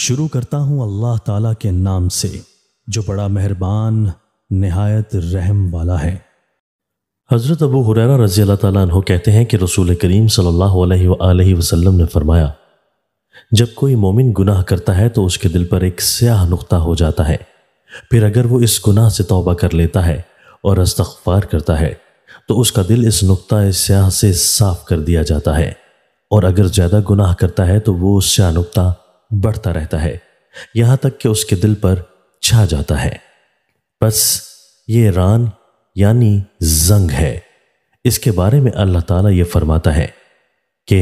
شروع کرتا ہوں اللہ تعالیٰ کے نام سے جو بڑا مہربان نہایت رحم والا ہے۔ حضرت ابو ہریرہ رضی اللہ تعالیٰ عنہ کہتے ہیں کہ رسول کریم صلی اللہ علیہ وآلہ وسلم نے فرمایا، جب کوئی مومن گناہ کرتا ہے تو اس کے دل پر ایک سیاہ نقطہ ہو جاتا ہے، پھر اگر وہ اس گناہ سے توبہ کر لیتا ہے اور استغفار کرتا ہے تو اس کا دل اس نقطہ سیاہ سے صاف کر دیا جاتا ہے، اور اگر زیادہ گناہ کرتا ہے تو وہ سیاہ نقطہ بڑھتا رہتا ہے یہاں تک کہ اس کے دل پر چھا جاتا ہے۔ بس یہ ران یعنی زنگ ہے۔ اس کے بارے میں اللہ تعالیٰ یہ فرماتا ہے کہ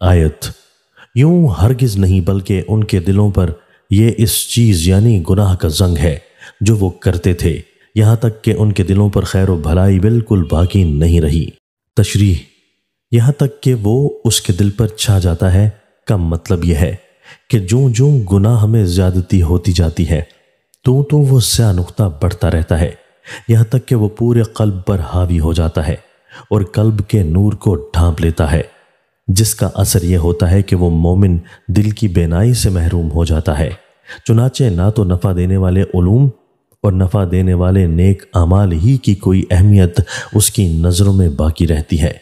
آیت یوں ہرگز نہیں بلکہ ان کے دلوں پر یہ اس چیز یعنی گناہ کا زنگ ہے جو وہ کرتے تھے یہاں تک کہ ان کے دلوں پر خیر و بھلائی بالکل باقی نہیں رہی۔ تشریح، یہاں تک کہ وہ اس کے دل پر چھا جاتا ہے کا مطلب یہ ہے کہ جوں گناہ میں زیادتی ہوتی جاتی ہے تو وہ سیاہ نقطہ بڑھتا رہتا ہے یہاں تک کہ وہ پورے قلب پر حاوی ہو جاتا ہے اور قلب کے نور کو ڈھانپ لیتا ہے، جس کا اثر یہ ہوتا ہے کہ وہ مومن دل کی بینائی سے محروم ہو جاتا ہے۔ چنانچہ نہ تو نفع دینے والے علوم اور نفع دینے والے نیک اعمال ہی کی کوئی اہمیت اس کی نظروں میں باقی رہتی ہے،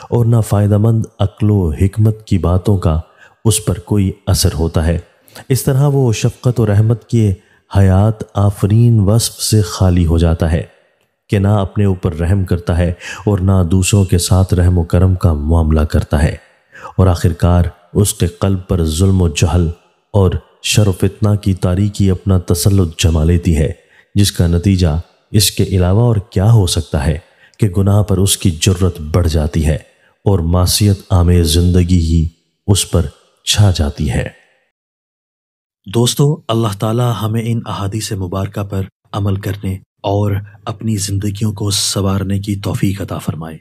اور نہ فائدہ مند عقل و حکمت کی باتوں کا اس پر کوئی اثر ہوتا ہے۔ اس طرح وہ شفقت و رحمت کے حیات آفرین وصف سے خالی ہو جاتا ہے کہ نہ اپنے اوپر رحم کرتا ہے اور نہ دوسروں کے ساتھ رحم و کرم کا معاملہ کرتا ہے، اور آخرکار اس کے قلب پر ظلم و جہل اور شر و فتنہ کی تاریکی اپنا تسلط جما لیتی ہے، جس کا نتیجہ اس کے علاوہ اور کیا ہو سکتا ہے کہ گناہ پر اس کی جرت بڑھ جاتی ہے اور معصیت آمیز زندگی ہی اس پر چھا جاتی ہے۔ دوستو، اللہ تعالی ہمیں ان احادیث مبارکہ پر عمل کرنے اور اپنی زندگیوں کو سنوارنے کی توفیق عطا فرمائے۔